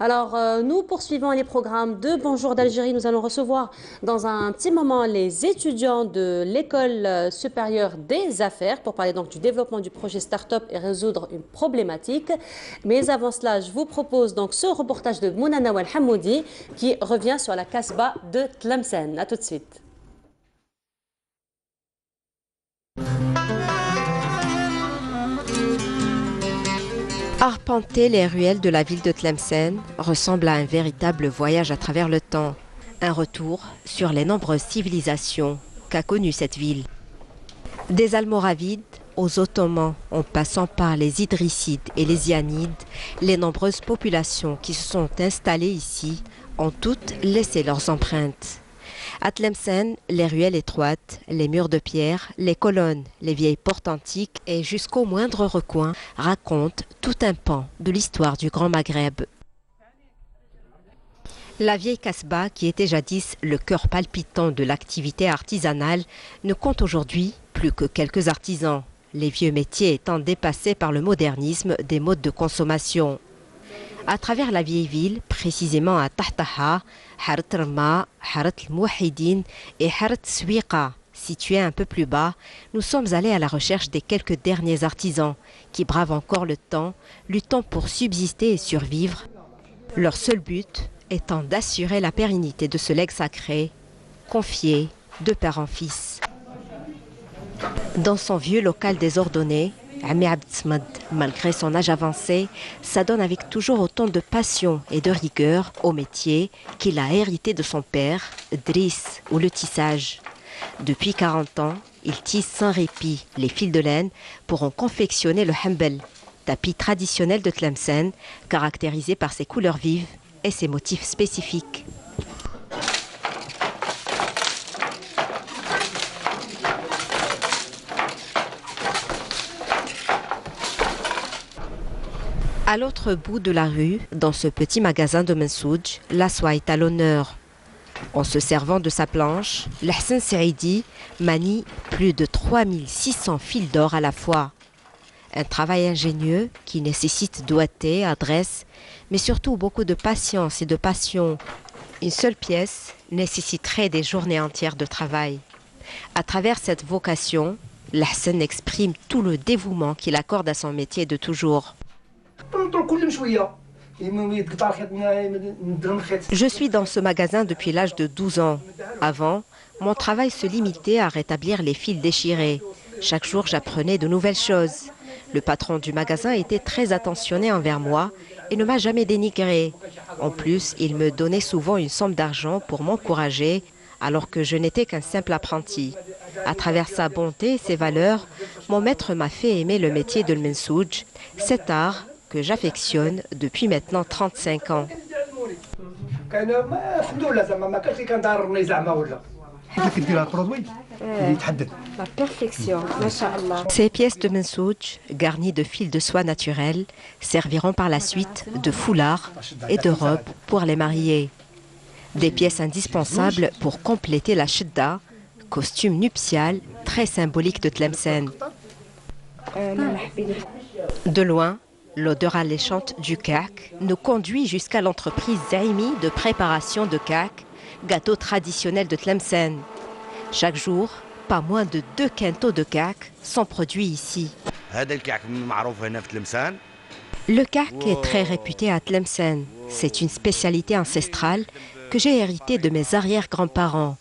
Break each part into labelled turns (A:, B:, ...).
A: Alors, nous poursuivons les programmes de Bonjour d'Algérie. Nous allons recevoir dans un petit moment les étudiants de l'École supérieure des affaires pour parler donc du développement du projet Start-up et résoudre une problématique. Mais avant cela, je vous propose donc ce reportage de Mouna Nawal Hamoudi qui revient sur la Kasbah de Tlemcen. A tout de suite.
B: Arpenter les ruelles de la ville de Tlemcen ressemble à un véritable voyage à travers le temps. Un retour sur les nombreuses civilisations qu'a connues cette ville. Des Almoravides aux Ottomans, en passant par les Idrissides et les Zianides, les nombreuses populations qui se sont installées ici ont toutes laissé leurs empreintes. À Tlemcen, les ruelles étroites, les murs de pierre, les colonnes, les vieilles portes antiques et jusqu'au moindre recoin racontent tout un pan de l'histoire du Grand Maghreb. La vieille Kasbah, qui était jadis le cœur palpitant de l'activité artisanale, ne compte aujourd'hui plus que quelques artisans, les vieux métiers étant dépassés par le modernisme des modes de consommation. À travers la vieille ville, précisément à Tahtaha, Harat Rma, Harat al-Mouahidine et Harat Swiqa, situés un peu plus bas, nous sommes allés à la recherche des quelques derniers artisans qui bravent encore le temps, luttant pour subsister et survivre. Leur seul but étant d'assurer la pérennité de ce legs sacré, confié de père en fils. Dans son vieux local désordonné, Ami Abd Smad, malgré son âge avancé, s'adonne avec toujours autant de passion et de rigueur au métier qu'il a hérité de son père, Driss, ou le tissage. Depuis 40 ans, il tisse sans répit les fils de laine pour en confectionner le hambel, tapis traditionnel de Tlemcen, caractérisé par ses couleurs vives et ses motifs spécifiques. À l'autre bout de la rue, dans ce petit magasin de Mensouj, la soie est à l'honneur. En se servant de sa planche, l'Hassan Saidi manie plus de 3600 fils d'or à la fois. Un travail ingénieux qui nécessite doigté, adresse, mais surtout beaucoup de patience et de passion. Une seule pièce nécessiterait des journées entières de travail. À travers cette vocation, l'Hassan exprime tout le dévouement qu'il accorde à son métier de toujours. Je suis dans ce magasin depuis l'âge de 12 ans. Avant, mon travail se limitait à rétablir les fils déchirés. Chaque jour, j'apprenais de nouvelles choses. Le patron du magasin était très attentionné envers moi et ne m'a jamais dénigré. En plus, il me donnait souvent une somme d'argent pour m'encourager alors que je n'étais qu'un simple apprenti. À travers sa bonté et ses valeurs, mon maître m'a fait aimer le métier de l'Mensouj, cet art que j'affectionne depuis maintenant 35 ans. La perfection, masha'Allah. Ces pièces de Mensouj, garnies de fils de soie naturelle, serviront par la suite de foulards et de robes pour les mariés. Des pièces indispensables pour compléter la shidda, costume nuptial très symbolique de Tlemcen. De loin, l'odeur alléchante du kak nous conduit jusqu'à l'entreprise Zaimi de préparation de kak, gâteau traditionnel de Tlemcen. Chaque jour, pas moins de 2 quintaux de kak sont produits ici. Le kak est très réputé à Tlemcen. C'est une spécialité ancestrale que j'ai héritée de mes arrière-grands-parents.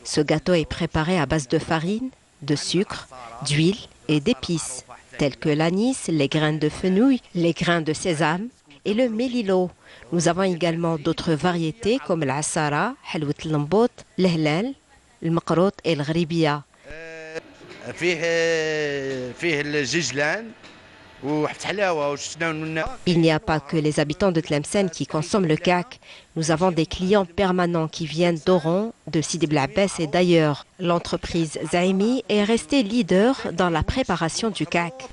B: Ce gâteau est préparé à base de farine, de sucre, d'huile et d'épices, tels que l'anis, les graines de fenouil, les grains de sésame et le mélilo. Nous avons également d'autres variétés comme l'asara, halwat al-lambot, l'hlal, le maqrout et le ghribiya. Il n'y a pas que les habitants de Tlemcen qui consomment le kak. Nous avons des clients permanents qui viennent d'Oran, de Sidi Bel Abbès et d'ailleurs. L'entreprise Zaimi est restée leader dans la préparation du kak.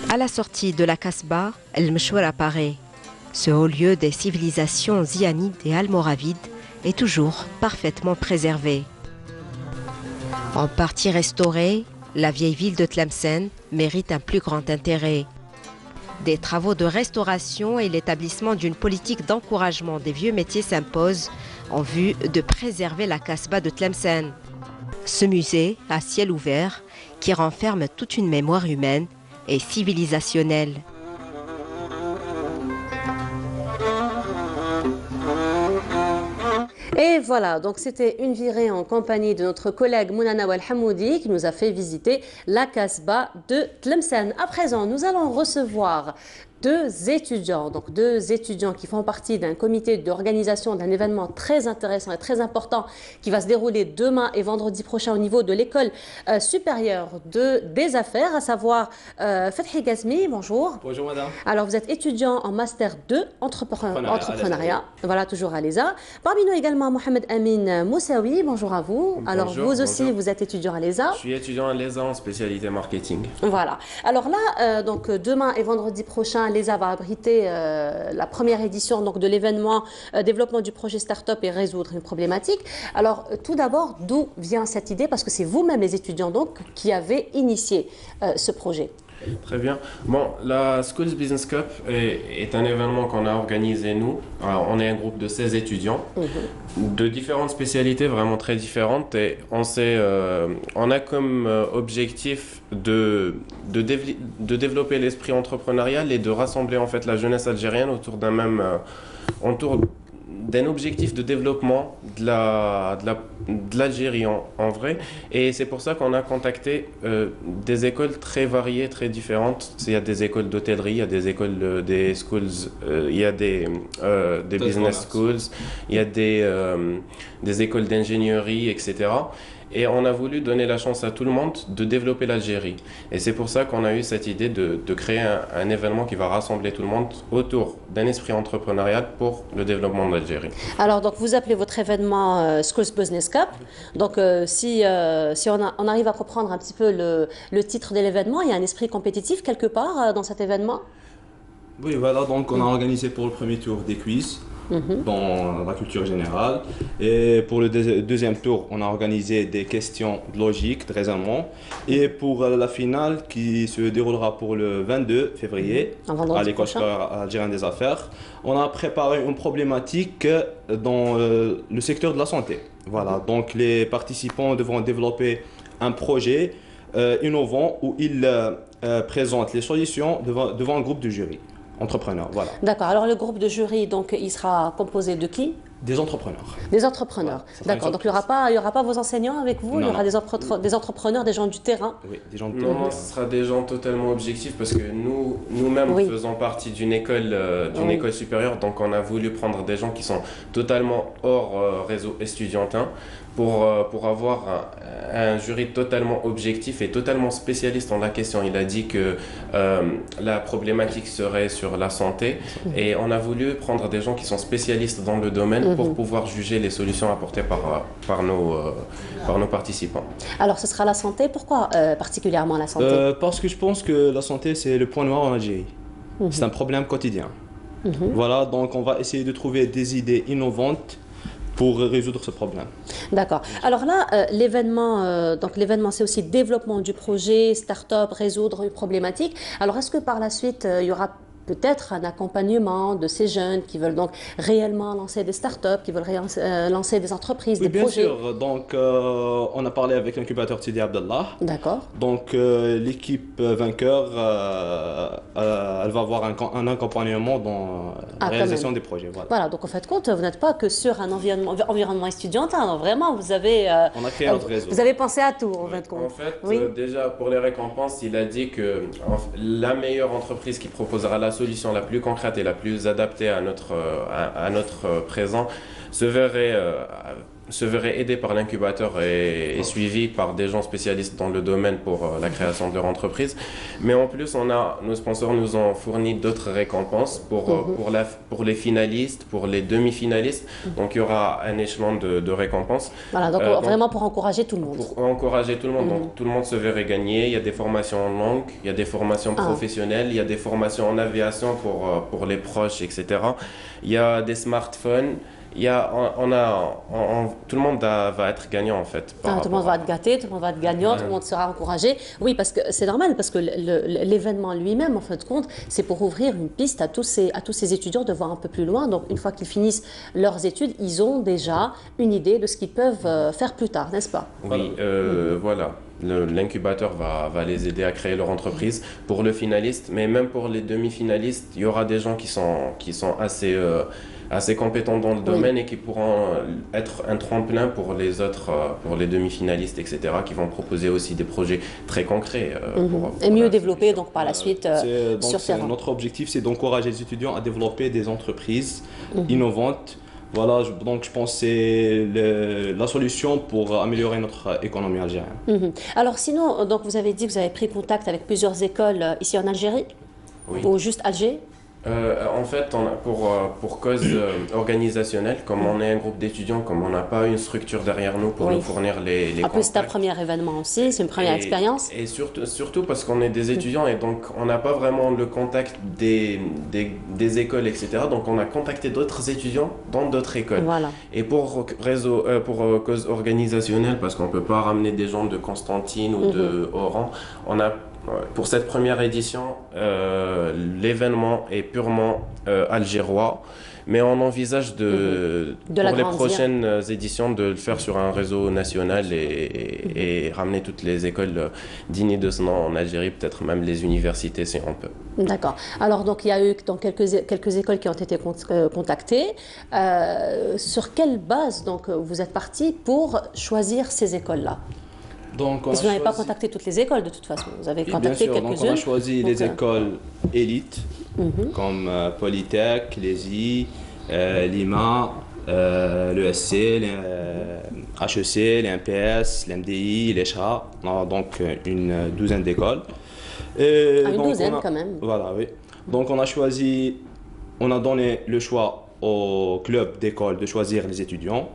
B: À la sortie de la Kasbah, El Mchour apparaît. Ce haut lieu des civilisations zianides et almoravides est toujours parfaitement préservé. En partie restaurée, la vieille ville de Tlemcen mérite un plus grand intérêt. Des travaux de restauration et l'établissement d'une politique d'encouragement des vieux métiers s'imposent en vue de préserver la Casbah de Tlemcen. Ce musée à ciel ouvert qui renferme toute une mémoire humaine et civilisationnelle.
A: Et voilà, donc c'était une virée en compagnie de notre collègue Mounana Walhamoudi qui nous a fait visiter la Casbah de Tlemcen. À présent, nous allons recevoir deux étudiants qui font partie d'un comité d'organisation d'un événement très intéressant et très important qui va se dérouler demain et vendredi prochain au niveau de l'école supérieure des affaires, à savoir Fethi Gazmi, bonjour.
C: Bonjour madame.
A: Alors vous êtes étudiant en master 2 entrepreneuriat, voilà, toujours à l'ESA. Parmi nous également Mohamed Amin Moussaoui, bonjour à vous. Alors
C: bonjour,
A: vous aussi, vous êtes étudiant à l'ESA.
C: Je suis étudiant à l'ESA en spécialité marketing.
A: Voilà. Alors là, donc demain et vendredi prochain, l'ESA va abriter la première édition donc, de l'événement développement du projet Start-up et résoudre une problématique. Alors tout d'abord, d'où vient cette idée? Parce que c'est vous-même les étudiants donc qui avez initié ce projet.
C: Très bien. Bon, la Schools Business Cup est un événement qu'on a organisé nous. Alors, on est un groupe de 16 étudiants de différentes spécialités vraiment très différentes et on a comme objectif de développer l'esprit entrepreneurial et de rassembler en fait la jeunesse algérienne autour d'un objectif de développement de l'Algérie en vrai. Et c'est pour ça qu'on a contacté des écoles très variées, très différentes. Il y a des écoles d'hôtellerie, il y a des écoles, des schools, il y a des business schools, il y a des écoles d'ingénierie, etc. Et on a voulu donner la chance à tout le monde de développer l'Algérie. Et c'est pour ça qu'on a eu cette idée de créer un événement qui va rassembler tout le monde autour d'un esprit entrepreneurial pour le développement de l'Algérie.
A: Alors, donc, vous appelez votre événement Schools Business Cup. Donc, si on arrive à comprendre un petit peu le titre de l'événement, il y a un esprit compétitif quelque part dans cet événement?
D: Oui, voilà, donc on a organisé pour le premier tour des quiz. Dans la culture générale. Et pour le deuxième tour, on a organisé des questions de logique, de raisonnement. Et pour la finale qui se déroulera pour le 22 février à l'école supérieure algérienne des affaires, on a préparé une problématique dans le secteur de la santé. Voilà, donc les participants devront développer un projet innovant où ils présentent les solutions devant un groupe de jury. Entrepreneurs, voilà.
A: D'accord. Alors le groupe de jury, donc, il sera composé de qui?
D: Des entrepreneurs.
A: Des entrepreneurs. Voilà, d'accord. Donc il n'y aura pas vos enseignants avec vous?
D: Non,
A: il y aura des entrepreneurs, des gens du terrain?
D: Oui, des gens du terrain.
C: Non, ce sera des gens totalement objectifs parce que nous-mêmes faisons partie d'une école supérieure, donc on a voulu prendre des gens qui sont totalement hors réseau estudiantin pour avoir un jury totalement objectif et totalement spécialiste en la question. Il a dit que la problématique serait sur la santé et on a voulu prendre des gens qui sont spécialistes dans le domaine pour pouvoir juger les solutions apportées par nos participants.
A: Alors ce sera la santé, pourquoi particulièrement la santé?
D: Parce que je pense que la santé c'est le point noir en Algérie. C'est un problème quotidien. Voilà, donc on va essayer de trouver des idées innovantes pour résoudre ce problème.
A: D'accord. Alors là, l'événement, c'est aussi développement du projet, start-up, résoudre une problématique. Alors est-ce que par la suite, il y aura peut-être un accompagnement de ces jeunes qui veulent donc réellement lancer des start-up, qui veulent lancer des entreprises,
D: oui,
A: des projets?
D: Bien sûr. Donc, on a parlé avec l'incubateur Sidi Abdallah.
A: D'accord.
D: Donc, l'équipe vainqueur, elle va avoir un accompagnement dans la réalisation des projets.
A: Voilà, donc en fait, compte, vous n'êtes pas que sur un environnement estudiantin. Non, vraiment, vous avez...
D: on a créé notre réseau.
A: Vous avez pensé à tout, en fin de compte.
C: En fait, déjà, pour les récompenses, il a dit que la meilleure entreprise qui proposera la solution la plus concrète et la plus adaptée à notre présent se verrait aidé par l'incubateur et suivi par des gens spécialistes dans le domaine pour la création de leur entreprise. Mais en plus, nos sponsors nous ont fourni d'autres récompenses pour les finalistes, pour les demi-finalistes. Donc il y aura un échelon de récompenses.
A: Voilà, donc vraiment pour encourager tout le monde.
C: Pour encourager tout le monde. Donc tout le monde se verrait gagner. Il y a des formations en langue, il y a des formations professionnelles, il y a des formations en aviation pour les proches, etc. Il y a des smartphones. tout le monde va être gagnant en fait.
A: Tout le monde va être gâté, tout le monde va être gagnant, tout le monde sera encouragé. Oui, parce que c'est normal, parce que l'événement lui-même, en fin de compte, c'est pour ouvrir une piste à tous ces étudiants de voir un peu plus loin. Donc, une fois qu'ils finissent leurs études, ils ont déjà une idée de ce qu'ils peuvent faire plus tard, n'est-ce pas?
C: Oui, voilà. L'incubateur va les aider à créer leur entreprise pour le finaliste, mais même pour les demi-finalistes, il y aura des gens qui sont assez compétents dans le domaine et qui pourront être un tremplin pour les autres, pour les demi-finalistes, etc., qui vont proposer aussi des projets très concrets.
A: Et mieux développer donc par la suite sur terrain.
D: Notre objectif, c'est d'encourager les étudiants à développer des entreprises innovantes. Voilà, donc je pense que c'est la solution pour améliorer notre économie algérienne.
A: Alors sinon, donc vous avez dit que vous avez pris contact avec plusieurs écoles ici en Algérie,
C: Oui.
A: ou juste Alger?
C: En fait, pour cause organisationnelle, comme on est un groupe d'étudiants, comme on n'a pas une structure derrière nous pour
A: Oui.
C: nous fournir les
A: En plus, c'est un
C: contacts.
A: premier événement aussi, c'est une première expérience.
C: Et surtout parce qu'on est des étudiants et donc on n'a pas vraiment le contact des écoles, etc. Donc on a contacté d'autres étudiants dans d'autres écoles.
A: Voilà.
C: Et pour cause organisationnelle, parce qu'on ne peut pas ramener des gens de Constantine ou de Oran, pour cette première édition, l'événement est purement algérois, mais on envisage
A: De
C: pour les
A: l'agrandir.
C: prochaines éditions de le faire sur un réseau national et ramener toutes les écoles dignes de ce nom en Algérie, peut-être même les universités si on peut.
A: D'accord. Alors, donc, il y a eu donc, quelques écoles qui ont été contactées. Sur quelle base donc, vous êtes parti pour choisir ces écoles-là?
D: Donc,
A: Parce que vous n'avez pas contacté toutes les écoles de toute façon. Vous avez
D: Oui,
A: contacté
D: bien sûr. Donc,
A: quelques-unes.
D: on a choisi
A: Donc,
D: les écoles élites, comme Polytech, l'ESI, l'IMA, l'ESC, HEC, l'MPS, l'MDI, l'ECHA. On a donc une douzaine d'écoles.
A: Une douzaine quand même.
D: Voilà, oui. Donc, on a donné le choix au club d'école de choisir les étudiants.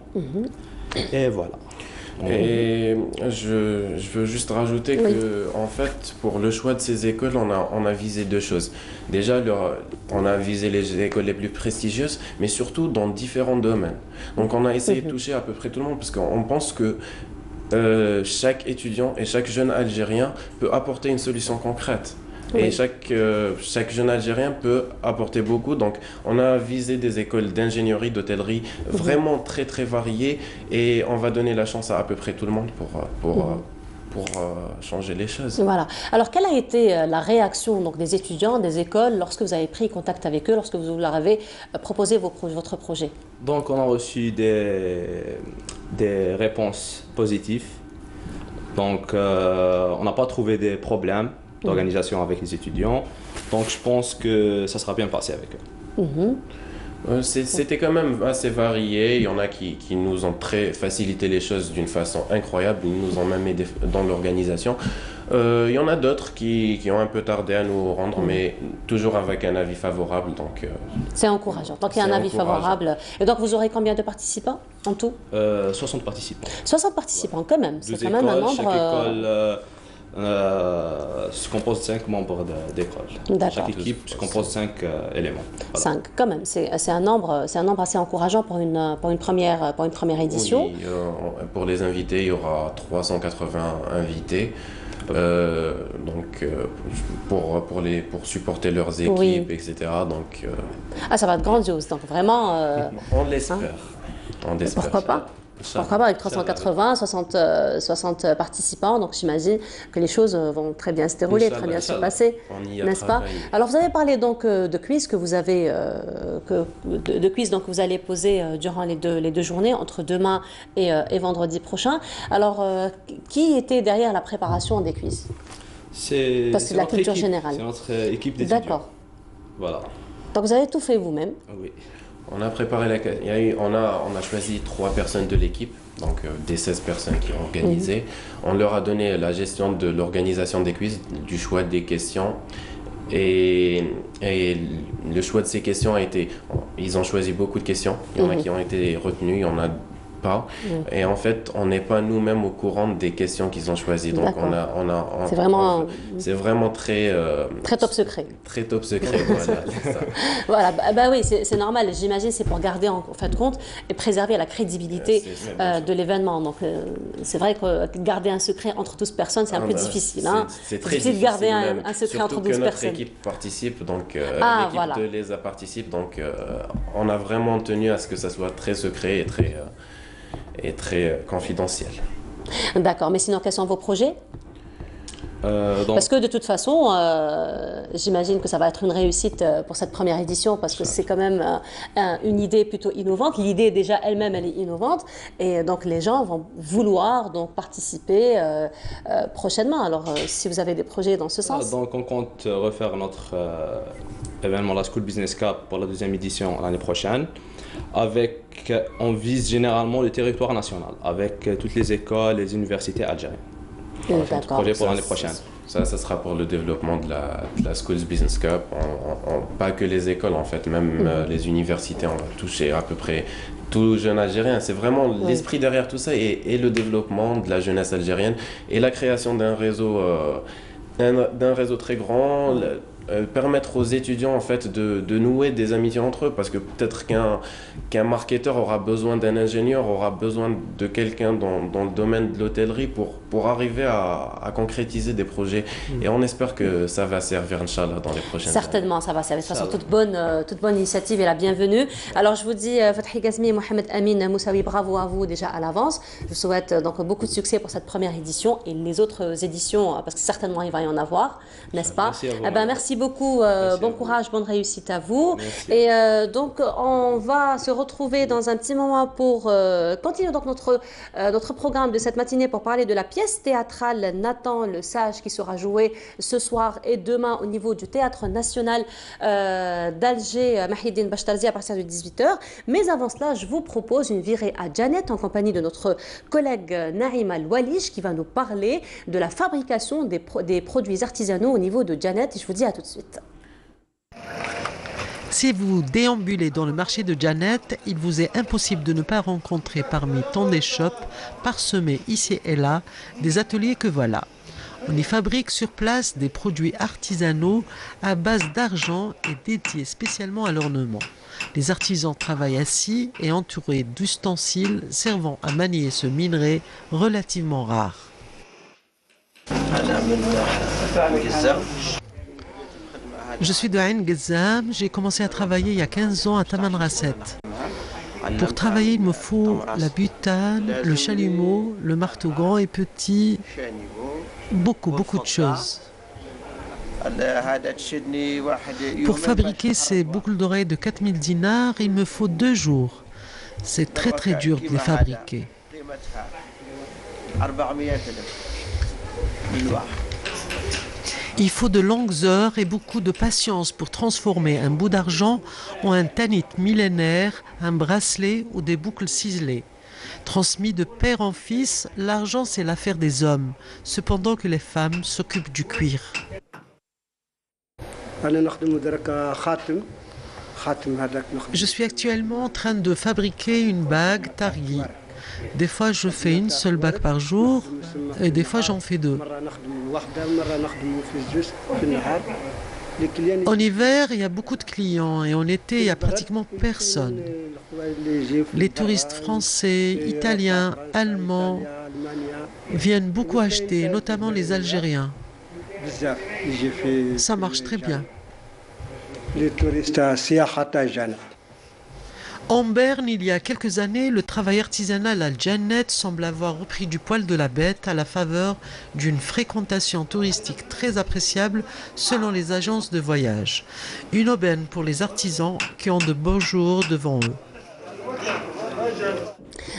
D: Et voilà.
C: Et je veux juste rajouter que, en fait, pour le choix de ces écoles, on a visé deux choses. Déjà, on a visé les écoles les plus prestigieuses, mais surtout dans différents domaines. Donc, on a essayé de toucher à peu près tout le monde, parce qu'on pense que chaque étudiant et chaque jeune Algérien peut apporter une solution concrète.
A: Oui.
C: Et chaque jeune Algérien peut apporter beaucoup. Donc, on a visé des écoles d'ingénierie, d'hôtellerie, vraiment très, très variées. Et on va donner la chance à peu près tout le monde pour changer les choses.
A: Voilà. Alors, quelle a été la réaction donc, des étudiants, des écoles, lorsque vous avez pris contact avec eux, lorsque vous leur avez proposé votre projet?
D: Donc, on a reçu des réponses positives. Donc, on n'a pas trouvé des problèmes d'organisation avec les étudiants. Donc, je pense que ça sera bien passé avec eux.
C: C'était quand même assez varié. Il y en a qui nous ont très facilité les choses d'une façon incroyable. Ils nous ont même aidé dans l'organisation. Il y en a d'autres qui ont un peu tardé à nous rendre, mais toujours avec un avis favorable. Donc,
A: c'est encourageant. Donc, il y a un avis favorable. Et donc, vous aurez combien de participants en tout?
D: 60 participants.
A: 60 participants, quand même. C'est
D: Deux
A: quand même un
D: écoles,
A: nombre.
D: chaque école se compose de 5 membres d'école.
A: D'accord.
D: Chaque équipe se compose de 5 éléments. Voilà.
A: 5, quand même. C'est un nombre assez encourageant pour une première édition.
C: oui, pour les invités, il y aura 380 invités. Pour supporter leurs équipes,
A: Oui.
C: etc. Donc,
A: Ça va être grandiose. Donc, vraiment.
C: on l'espère. On l'espère.
A: Pourquoi pas? Pourquoi pas avec 380, 60 participants, donc j'imagine que les choses vont très bien se dérouler, très bien se passer,
C: On y a
A: n'est-ce pas?
C: travaillé.
A: Alors vous avez parlé donc de quiz que vous avez, de quiz donc que vous allez poser durant les deux journées, entre demain et vendredi prochain. Alors qui était derrière la préparation des quiz? Parce que c'est la
D: notre
A: culture
D: équipe.
A: générale.
D: C'est notre équipe d'étudiants.
A: D'accord.
D: Voilà.
A: Donc vous avez tout fait vous-même.
D: Oui.
C: On a préparé on a choisi 3 personnes de l'équipe, donc des 16 personnes qui ont organisé. On leur a donné la gestion de l'organisation des quiz, du choix des questions. Et le choix de ces questions a été... Ils ont choisi beaucoup de questions. Il y en a qui ont été retenues, il y en a pas. Et en fait, on n'est pas nous-mêmes au courant des questions qu'ils ont choisies. Donc, c'est vraiment très...
A: très top secret.
C: Très top secret, voilà.
A: Voilà, oui, c'est normal. J'imagine c'est pour garder en fin de compte et préserver la crédibilité de l'événement. Donc, c'est vrai que garder un secret entre 12 personnes, c'est un peu difficile.
C: C'est très difficile
A: de garder un secret entre 12 personnes.
C: Notre équipe participe, donc l'équipe de l'ESA participe. Donc, on a vraiment tenu à ce que ça soit très secret et très confidentiel.
A: D'accord, mais sinon, quels sont vos projets? Parce que de toute façon, j'imagine que ça va être une réussite pour cette première édition parce que c'est quand même une idée plutôt innovante. L'idée déjà elle-même, elle est innovante et donc les gens vont vouloir donc participer prochainement. Alors, si vous avez des projets dans ce sens.
D: Donc, on compte refaire notre événement, la School Business Cup, pour la deuxième édition l'année prochaine. On vise généralement le territoire national avec toutes les écoles, les universités algériennes. Voilà, c'est notre projet pour l'année prochaine.
C: Ça sera pour le développement de la Schools Business Cup. Pas que les écoles, en fait, même les universités, on va toucher à peu près tout jeune Algérien. C'est vraiment l'esprit derrière tout ça et le développement de la jeunesse algérienne et la création d'un réseau très grand. Permettre aux étudiants en fait de nouer des amitiés entre eux parce que peut-être qu'un marketeur aura besoin d'un ingénieur, aura besoin de quelqu'un dans le domaine de l'hôtellerie pour arriver à concrétiser des projets et on espère que ça va servir Inch'Allah dans les prochaines années.
A: Certainement ça va servir, de toute façon toute bonne initiative est la bienvenue. Alors je vous dis Fathi Kazmi et Mohamed Amin Moussaoui, bravo à vous déjà à l'avance. Je vous souhaite donc beaucoup de succès pour cette première édition et les autres éditions parce que certainement il va y en avoir, n'est-ce pas? Merci beaucoup, bon courage, bonne réussite à vous. Merci. Et donc on va se retrouver dans un petit moment pour continuer donc notre programme de cette matinée pour parler de la pièce théâtrale Nathan le Sage qui sera jouée ce soir et demain au niveau du Théâtre National d'Alger, Mahidine Bachtarzi à partir de 18h. Mais avant cela, je vous propose une virée à Janet en compagnie de notre collègue Naïma Loualish qui va nous parler de la fabrication des produits artisanaux au niveau de Janet. Et je vous dis à tout de suite.
E: Si vous déambulez dans le marché de Janet, il vous est impossible de ne pas rencontrer parmi tant des shops parsemés ici et là des ateliers que voilà. On y fabrique sur place des produits artisanaux à base d'argent et dédiés spécialement à l'ornement. Les artisans travaillent assis et entourés d'ustensiles servant à manier ce minerai relativement rare. Je suis de Ain Gezzam, j'ai commencé à travailler il y a 15 ans à Tamanrasset. Pour travailler, il me faut la butane, le chalumeau, le marteau grand et petit, beaucoup de choses. Pour fabriquer ces boucles d'oreilles de 4000 dinars, il me faut 2 jours. C'est très dur de les fabriquer. Il faut de longues heures et beaucoup de patience pour transformer un bout d'argent en un tanit millénaire, un bracelet ou des boucles ciselées. Transmis de père en fils, l'argent c'est l'affaire des hommes, cependant que les femmes s'occupent du cuir. Je suis actuellement en train de fabriquer une bague tarihi. Des fois, je fais une seule bague par jour et des fois, j'en fais 2. En hiver, il y a beaucoup de clients et en été, il n'y a pratiquement personne. Les touristes français, italiens, allemands viennent beaucoup acheter, notamment les Algériens. Ça marche très bien. En Berne, il y a quelques années, le travail artisanal à Janet semble avoir repris du poil de la bête à la faveur d'une fréquentation touristique très appréciable selon les agences de voyage. Une aubaine pour les artisans qui ont de beaux jours devant eux.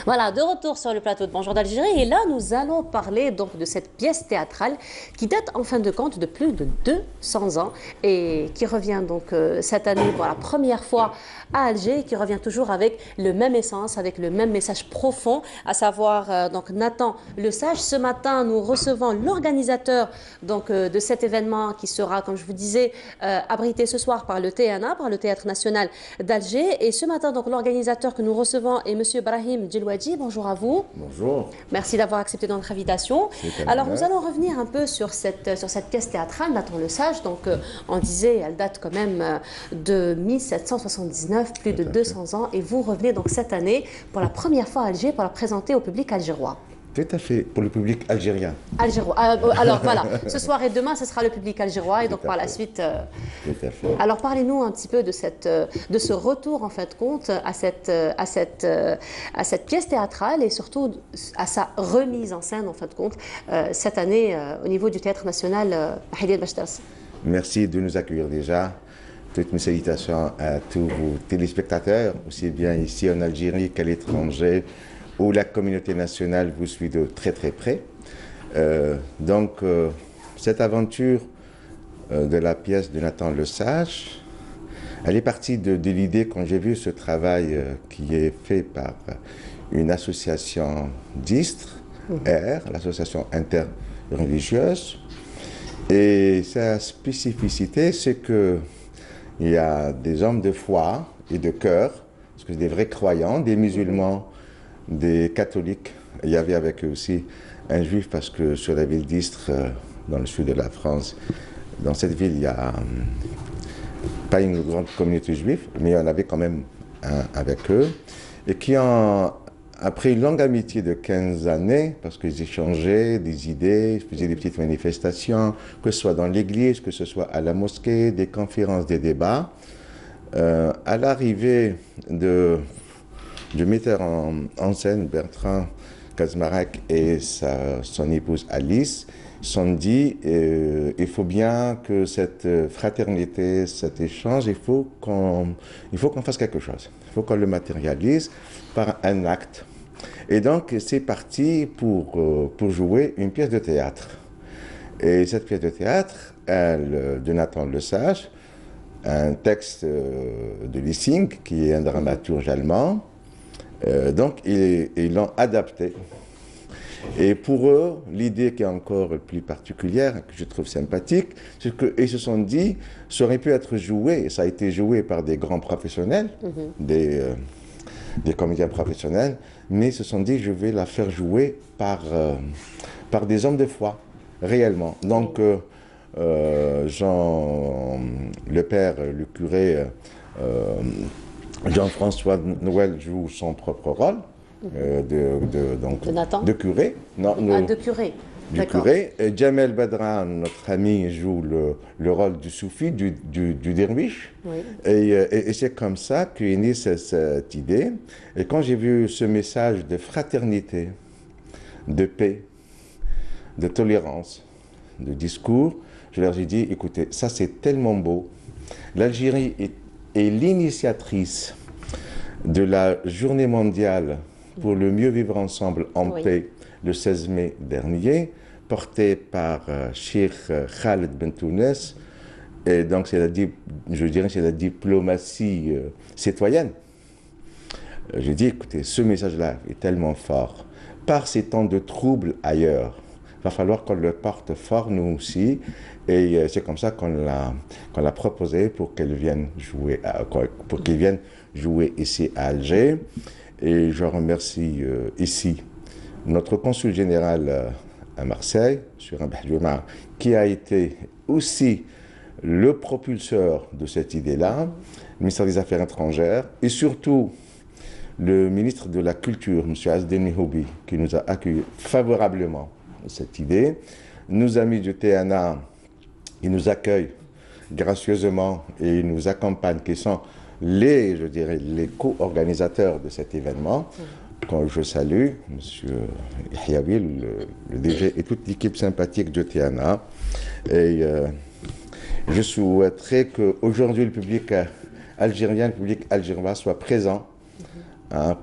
A: Voilà, de retour sur le plateau de Bonjour d'Algérie et là nous allons parler donc de cette pièce théâtrale qui date en fin de compte de plus de 200 ans et qui revient donc cette année pour la première fois à Alger et qui revient toujours avec le même essence, avec le même message profond, à savoir donc Nathan le Sage. Ce matin nous recevons l'organisateur donc de cet événement qui sera, comme je vous disais, abrité ce soir par le TNA, par le Théâtre National d'Alger. Et ce matin donc l'organisateur que nous recevons est Monsieur Brahim Djiloua Louadji, bonjour à vous.
F: Bonjour.
A: Merci d'avoir accepté notre invitation. Alors, nous allons revenir un peu sur cette pièce théâtrale, Nathan le Sage. Donc, on disait, elle date quand même de 1779, plus de 200 ans. Et vous revenez donc cette année pour la première fois à Alger pour la présenter au public algérois.
F: Tout à fait, pour le public algérien.
A: Algérois. Alors voilà, ce soir et demain, ce sera le public algérois et donc par la suite.
F: Tout à fait.
A: Alors parlez-nous un petit peu de ce retour en fait de compte à cette pièce théâtrale et surtout à sa remise en scène en fait de compte cette année au niveau du Théâtre National Mahdi El Bachtas.
F: Merci de nous accueillir déjà. Toutes mes salutations à tous vos téléspectateurs, aussi bien ici en Algérie qu'à l'étranger, où la communauté nationale vous suit de très très près. Cette aventure de la pièce de Nathan le Sage, elle est partie de l'idée quand j'ai vu ce travail qui est fait par une association d'Istres, l'association interreligieuse. Et sa spécificité, c'est qu'il y a des hommes de foi et de cœur, parce que c'est des vrais croyants, des musulmans, des catholiques. Il y avait avec eux aussi un juif parce que sur la ville d'Istres, dans le sud de la France, dans cette ville, il n'y a pas une grande communauté juive, mais il y en avait quand même un avec eux. Et qui après une longue amitié de 15 années, parce qu'ils échangeaient des idées, ils faisaient des petites manifestations, que ce soit dans l'église, que ce soit à la mosquée, des conférences, des débats, à l'arrivée du metteur en scène, Bertrand Kazmarek, et son épouse Alice, se sont dit il faut bien que cette fraternité, cet échange, il faut qu'on fasse quelque chose. Il faut qu'on le matérialise par un acte. Et donc, c'est parti pour jouer une pièce de théâtre. Et cette pièce de théâtre, de Nathan le Sage, un texte de Lessing, qui est un dramaturge allemand. Ils l'ont adapté. Et pour eux, l'idée qui est encore plus particulière, que je trouve sympathique, c'est qu'ils se sont dit, ça aurait pu être joué, ça a été joué par des grands professionnels, des comédiens professionnels, mais ils se sont dit, je vais la faire jouer par des hommes de foi, réellement. Donc, Jean, le père, le curé, Jean-François Noël joue son propre rôle de curé.
A: De curé.
F: Du curé. Et Jamel Badran, notre ami, joue le rôle du soufi, du derviche. Oui. Et c'est comme ça qu'est née cette idée. Et quand j'ai vu ce message de fraternité, de paix, de tolérance, de discours, je leur ai dit, écoutez, ça c'est tellement beau. L'Algérie est l'initiatrice de la journée mondiale pour le mieux vivre ensemble en paix le 16 mai dernier, portée par Cheikh Khaled Bentounes. Et donc, je dirais c'est la diplomatie citoyenne. J'ai dit, écoutez, ce message-là est tellement fort. Par ces temps de troubles ailleurs, il va falloir qu'on le porte fort, nous aussi. Et c'est comme ça qu'on l'a proposé pour qu'elle vienne jouer ici à Alger. Et je remercie ici notre consul général à Marseille, M. Mbahjouma, qui a été aussi le propulseur de cette idée-là, le ministère des Affaires étrangères, et surtout le ministre de la Culture, M. Azdin Mihoubi, qui nous a accueillis favorablement cette idée. Nos amis du TNA, ils nous accueillent gracieusement et ils nous accompagnent, qui sont les co-organisateurs de cet événement. Quand je salue M. Yahyaoui, le DG, et toute l'équipe sympathique de TNA. Et je souhaiterais qu'aujourd'hui le public algérien, le public algérois soit présent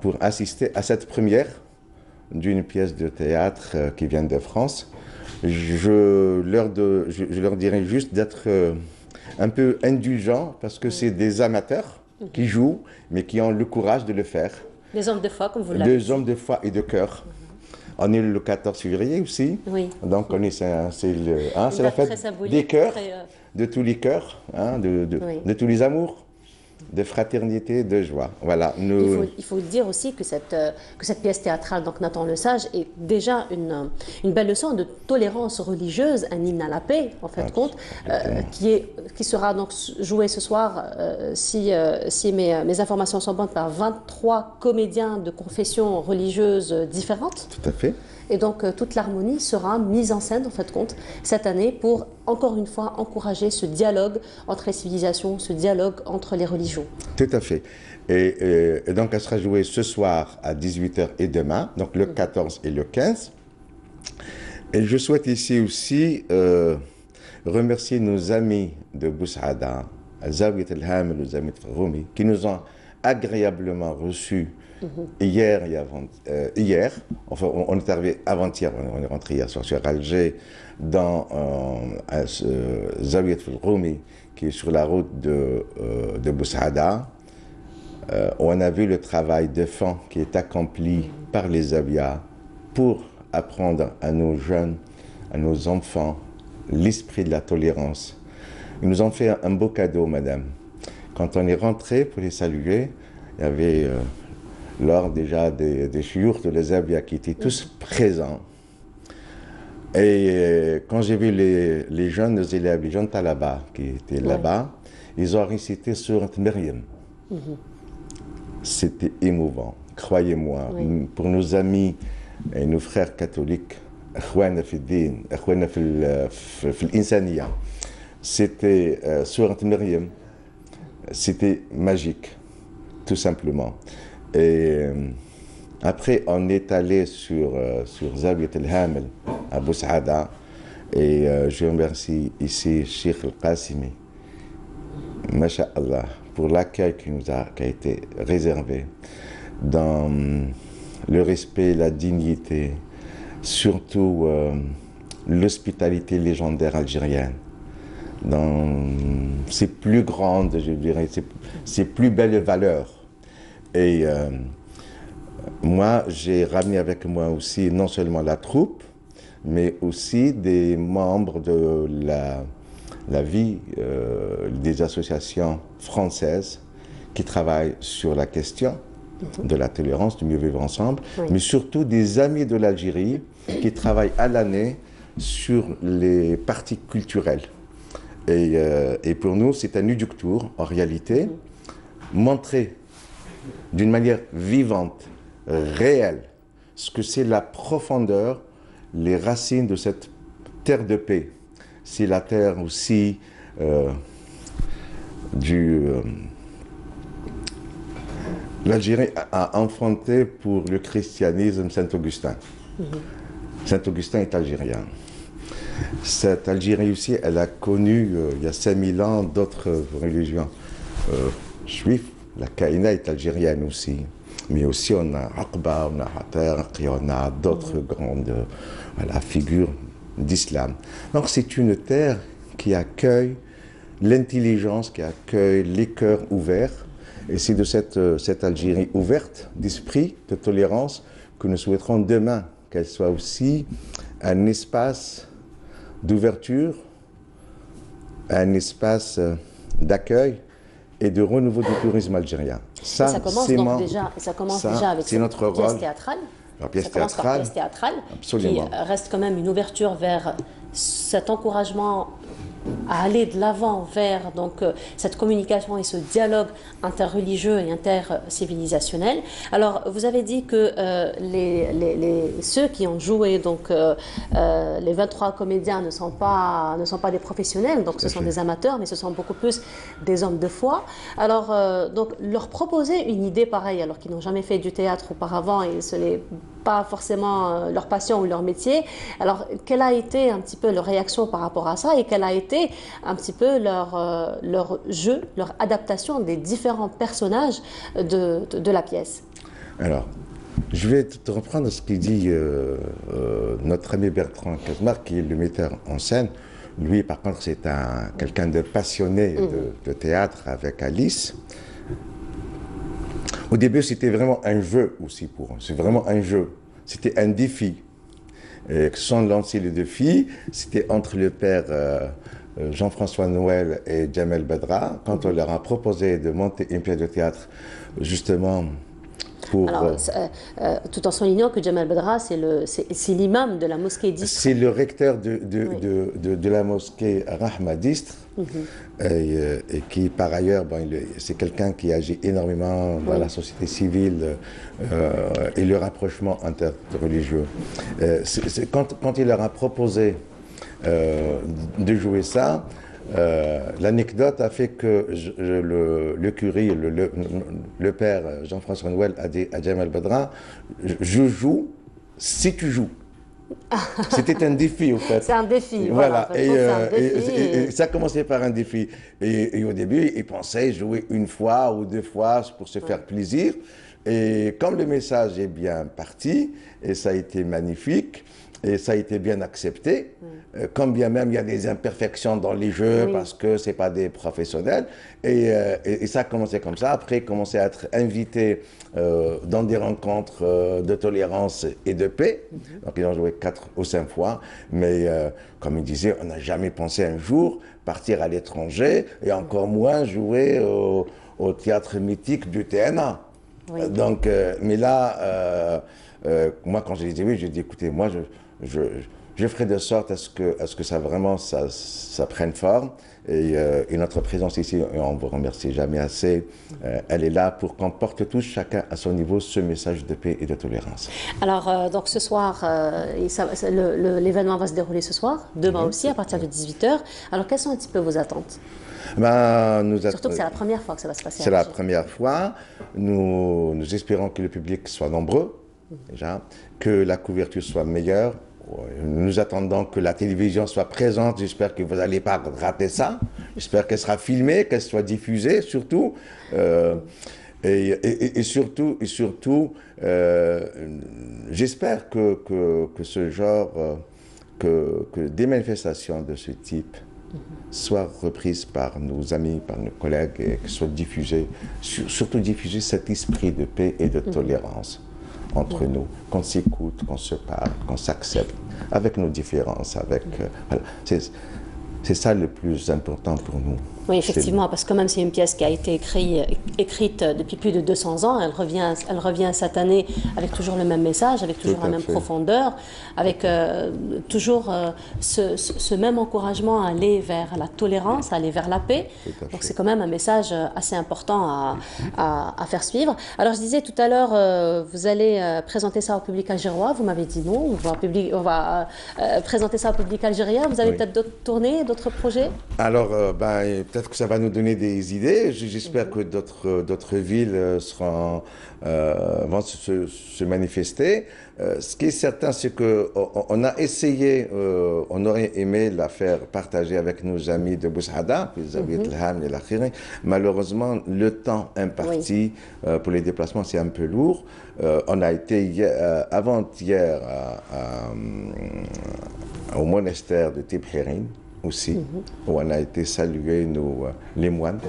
F: pour assister à cette première d'une pièce de théâtre qui vient de France. Je leur dirais juste d'être un peu indulgents parce que c'est des amateurs qui jouent, mais qui ont le courage de le faire.
A: Des hommes de foi, comme vous l'avez dit.
F: Des hommes de foi et de cœur. On est le 14 février aussi. Oui. Donc, c'est la fête des cœurs, de tous les cœurs, de tous les amours. de fraternité, de joie. Voilà,
A: Il faut dire aussi que cette pièce théâtrale, donc Nathan le Sage, est déjà une belle leçon de tolérance religieuse, un hymne à la paix, en fait, compte, qui sera donc joué ce soir, si mes informations sont bonnes, par 23 comédiens de confessions religieuses différentes.
F: Tout à fait.
A: Et donc, toute l'harmonie sera mise en scène, en fait, compte, cette année pour, encore une fois, encourager ce dialogue entre les civilisations, ce dialogue entre les religions.
F: Tout à fait. Et donc, elle sera jouée ce soir à 18 h et demain, donc le 14 et le 15. Et je souhaite ici aussi remercier nos amis de Boussaada, Zawiyat al-Hamel, nos amis de Roumi, qui nous ont agréablement reçus hier et hier, enfin on est arrivé avant-hier, on est rentré hier soir sur Alger, dans Zawiyat al-Roumi, qui est sur la route de Boussaada. On a vu le travail de fond qui est accompli par les Zawiyas pour apprendre à nos jeunes, à nos enfants, l'esprit de la tolérance. Ils nous ont fait un beau cadeau, madame. Quand on est rentré pour les saluer, il y avait lors déjà des chiourtes de les Zawiyas qui étaient tous présents. Et quand j'ai vu les jeunes élèves, les jeunes talabas qui étaient là-bas, ils ont récité Surat Maryam. C'était émouvant, croyez-moi. Pour nos amis et nos frères catholiques, c'était Surat Maryam, c'était magique, tout simplement. Et après, on est allé sur Zawiyat al-Hamel à Boussaada, et je remercie ici Cheikh Al-Qasimi, Masha'Allah, pour l'accueil qui a été réservé, dans le respect, la dignité, surtout l'hospitalité légendaire algérienne, dans ses plus grandes, je dirais, ses plus belles valeurs. Et moi, j'ai ramené avec moi aussi non seulement la troupe, mais aussi des membres de la vie des associations françaises qui travaillent sur la question de la tolérance, du mieux vivre ensemble, mais surtout des amis de l'Algérie qui travaillent à l'année sur les parties culturelles. Et pour nous, c'est un éductour, en réalité, montrer d'une manière vivante, réelle, ce que c'est la profondeur, les racines de cette terre de paix. C'est la terre aussi l'Algérie a enfanté pour le christianisme Saint-Augustin. Saint-Augustin est algérien. Cette Algérie aussi, elle a connu, il y a 5000 ans, d'autres religions juives. La Kaïna est algérienne aussi. Mais aussi, on a Aqba, on a Hatar, on a d'autres grandes figures d'islam. Donc, c'est une terre qui accueille l'intelligence, qui accueille les cœurs ouverts. Et c'est de cette Algérie ouverte d'esprit, de tolérance, que nous souhaiterons demain qu'elle soit aussi un espace d'ouverture, un espace d'accueil et de renouveau du tourisme algérien.
A: Ça commence déjà avec cette pièce théâtrale.
F: La pièce théâtrale,
A: qui reste quand même une ouverture vers cet encouragement à aller de l'avant vers donc, cette communication et ce dialogue interreligieux et intercivilisationnel. Alors, vous avez dit que ceux qui ont joué, donc les 23 comédiens ne sont pas des professionnels, donc ce sont des amateurs, mais ce sont beaucoup plus des hommes de foi. Alors, donc, leur proposer une idée pareille, alors qu'ils n'ont jamais fait du théâtre auparavant et ce n'est pas forcément leur passion ou leur métier. Alors, quelle a été un petit peu leur réaction par rapport à ça et quelle a été un petit peu leur jeu, leur adaptation des différents personnages de la pièce?
F: Alors, je vais te reprendre ce qu'il dit notre ami Bertrand Kazmar, qui est le metteur en scène. Lui, par contre, c'est quelqu'un de passionné de théâtre avec Alice. Au début, c'était vraiment un jeu aussi pour eux. C'est vraiment un jeu. C'était un défi. Et sans lancer le défi, c'était entre le père Jean-François Noël et Jamel Bedra, quand on leur a proposé de monter une pièce de théâtre, justement, pour...
A: Alors, tout en soulignant que Jamel Bedra, c'est l'imam de la mosquée d'Istre.
F: C'est le recteur de la mosquée Rahmadistre, et qui, par ailleurs, bon, c'est quelqu'un qui agit énormément dans la société civile et le rapprochement interreligieux. Quand il leur a proposé de jouer ça, l'anecdote a fait que le curé, le père Jean-François Noël a dit à Jamel Bedra, je joue si tu joues. C'était un défi, au fait.
A: C'est un défi.
F: Voilà.
A: Et
F: ça a commencé par un défi. Et au début, il pensait jouer une fois ou deux fois pour se faire plaisir. Et comme le message est bien parti, et ça a été magnifique, et ça a été bien accepté, quand bien même il y a des imperfections dans les jeux parce que ce n'est pas des professionnels. Et ça a commencé comme ça. Après, il commençait à être invité dans des rencontres de tolérance et de paix. Donc, ils ont joué 4 ou 5 fois. Mais comme il disait, on n'a jamais pensé un jour partir à l'étranger et encore moins jouer au théâtre mythique du TNA. Donc, mais là, moi, quand je disais oui, j'ai dit, écoutez, moi, je ferai de sorte à ce que ça vraiment ça prenne forme. Et notre présence ici, et on vous remercie jamais assez, elle est là pour qu'on porte tous, chacun à son niveau, ce message de paix et de tolérance.
A: Alors, donc ce soir, l'événement va se dérouler ce soir, demain aussi, à partir de 18h. Alors, quelles sont un petit peu vos attentes?
F: Surtout
A: que c'est la première fois que ça va se passer.
F: C'est la première fois. Nous espérons que le public soit nombreux, déjà, que la couverture soit meilleure. Nous attendons que la télévision soit présente. J'espère que vous n'allez pas rater ça. J'espère qu'elle sera filmée, qu'elle soit diffusée, surtout. Et surtout, j'espère que ce genre, que des manifestations de ce type soient reprises par nos amis, par nos collègues, et que soient diffusées, surtout diffuser cet esprit de paix et de tolérance entre nous, qu'on s'écoute, qu'on se parle, qu'on s'accepte avec nos différences, voilà. C'est ça le plus important pour nous.
A: Oui, effectivement, parce que même c'est une pièce qui a été écrite depuis plus de 200 ans, elle revient cette année avec toujours le même message, avec toujours la même profondeur, avec toujours ce même encouragement à aller vers la tolérance, à aller vers la paix. Donc c'est quand même un message assez important à faire suivre. Alors je disais tout à l'heure, vous allez présenter ça au public algérois, vous m'avez dit non, on va présenter ça au public algérien. Vous avez peut-être d'autres tournées, d'autres projets?
F: Alors, peut-être que ça va nous donner des idées. J'espère que d'autres villes vont se manifester. Ce qui est certain, c'est qu'on a essayé, on aurait aimé la faire partager avec nos amis de Boushada, puis Zawiat El-Ham et l'Akhiri. Malheureusement, le temps imparti pour les déplacements, c'est un peu lourd. On a été avant-hier au monastère de Tibhirin aussi, où on a été saluer les moines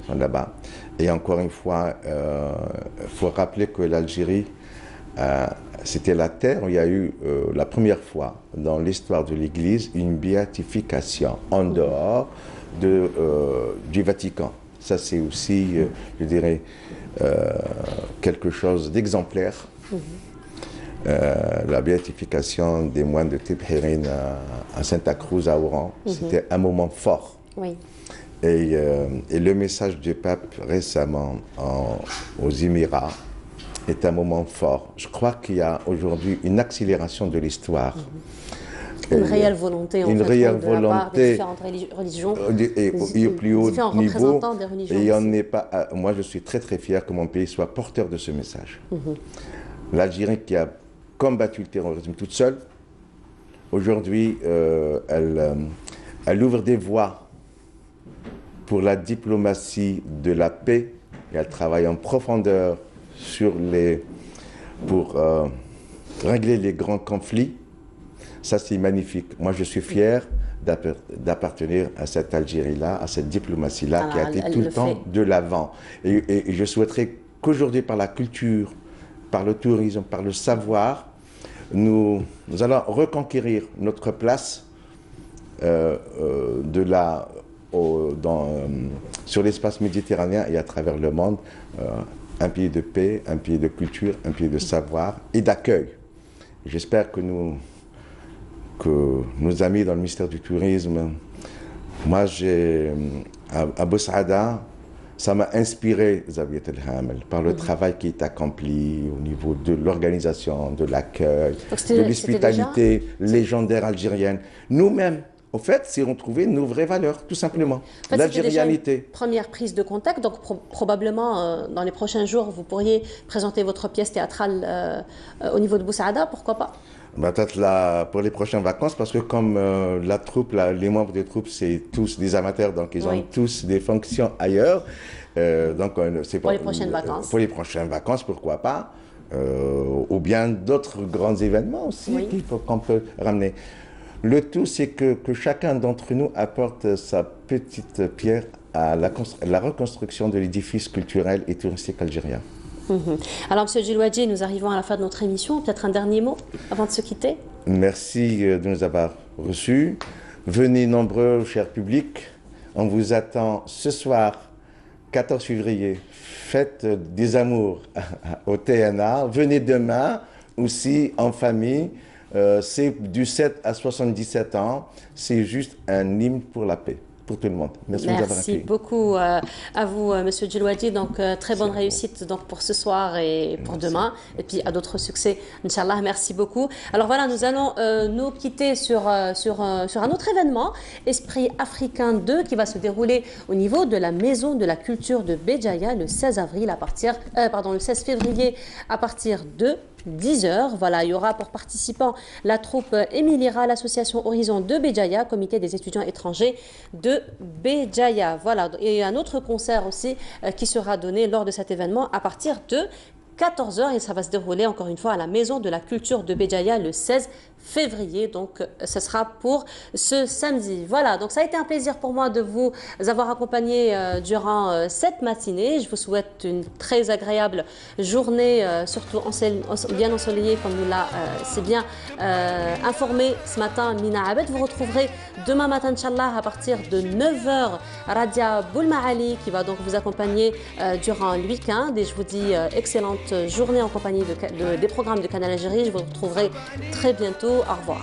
F: sont là-bas. Et encore une fois, il faut rappeler que l'Algérie, c'était la terre où il y a eu la première fois dans l'histoire de l'Église une béatification en dehors du Vatican. Ça, c'est aussi, je dirais, quelque chose d'exemplaire. La béatification des moines de Tibhirin à Santa Cruz à Oran, c'était un moment fort.
A: Oui.
F: Et le message du pape récemment aux Émirats est un moment fort. Je crois qu'il y a aujourd'hui une accélération de l'histoire.
A: Une réelle volonté,
F: de la part des
A: différentes religions,
F: et au plus haut niveau.
A: Des religions
F: Et on n'est pas. Moi, je suis très très fier que mon pays soit porteur de ce message. L'Algérie qui a combattu le terrorisme toute seule, aujourd'hui, elle ouvre des voies pour la diplomatie de la paix et elle travaille en profondeur pour régler les grands conflits. Ça, c'est magnifique. Moi, je suis fier d'appartenir à cette Algérie-là, à cette diplomatie-là qui a été tout le temps de l'avant. Et je souhaiterais qu'aujourd'hui, par la culture, par le tourisme, par le savoir, nous allons reconquérir notre place sur l'espace méditerranéen et à travers le monde, un pays de paix, un pays de culture, un pays de savoir et d'accueil. J'espère que nos amis dans le ministère du Tourisme, moi à Boussaada, ça m'a inspiré, Zawiat El Hamel, par le travail qui est accompli au niveau de l'organisation, de l'accueil, de l'hospitalité légendaire algérienne. Nous-mêmes, au fait, c'est retrouver nos vraies valeurs, tout simplement.
A: En fait,
F: l'algérianité.
A: Première prise de contact, donc probablement dans les prochains jours, vous pourriez présenter votre pièce théâtrale au niveau de Boussaada, pourquoi pas?
F: Peut-être pour les prochaines vacances, parce que comme la troupe, les membres des troupes, c'est tous des amateurs, donc ils ont tous des fonctions ailleurs. Donc c'est
A: pour les prochaines vacances.
F: Pour les prochaines vacances, pourquoi pas. Ou bien d'autres grands événements aussi qu'on peut ramener. Le tout, c'est que chacun d'entre nous apporte sa petite pierre à la reconstruction de l'édifice culturel et touristique algérien.
A: Alors, M. Djilouadji, nous arrivons à la fin de notre émission. Peut-être un dernier mot avant de se quitter?
F: Merci de nous avoir reçus. Venez nombreux, cher public. On vous attend ce soir, 14 février, fête des amours au TNA. Venez demain aussi en famille. C'est du 7 à 77 ans. C'est juste un hymne pour la paix. Pour tout le monde.
A: Merci beaucoup à vous, Monsieur Djilouadji. Donc, très bonne réussite donc, pour ce soir et pour demain. Et puis, à d'autres succès, Inch'Allah. Merci beaucoup. Alors voilà, nous allons nous quitter sur un autre événement, Esprit Africain 2, qui va se dérouler au niveau de la Maison de la Culture de Béjaïa le 16 février à partir de 10h. Voilà, il y aura pour participants la troupe Émilira, l'association Horizon de Béjaïa, comité des étudiants étrangers de Béjaïa. Voilà, et un autre concert aussi qui sera donné lors de cet événement à partir de 14h et ça va se dérouler encore une fois à la Maison de la Culture de Béjaïa le 16 février. Donc, ce sera pour ce samedi. Voilà, donc ça a été un plaisir pour moi de vous avoir accompagné durant cette matinée. Je vous souhaite une très agréable journée, surtout bien ensoleillée comme nous l'a si bien informé ce matin Mina Abed. Vous retrouverez demain matin, Inch'Allah, à partir de 9h, Radia Boulmaali qui va donc vous accompagner durant le week-end. Et je vous dis excellente journée en compagnie des programmes de Canal Algérie. Je vous retrouverai très bientôt. Au revoir.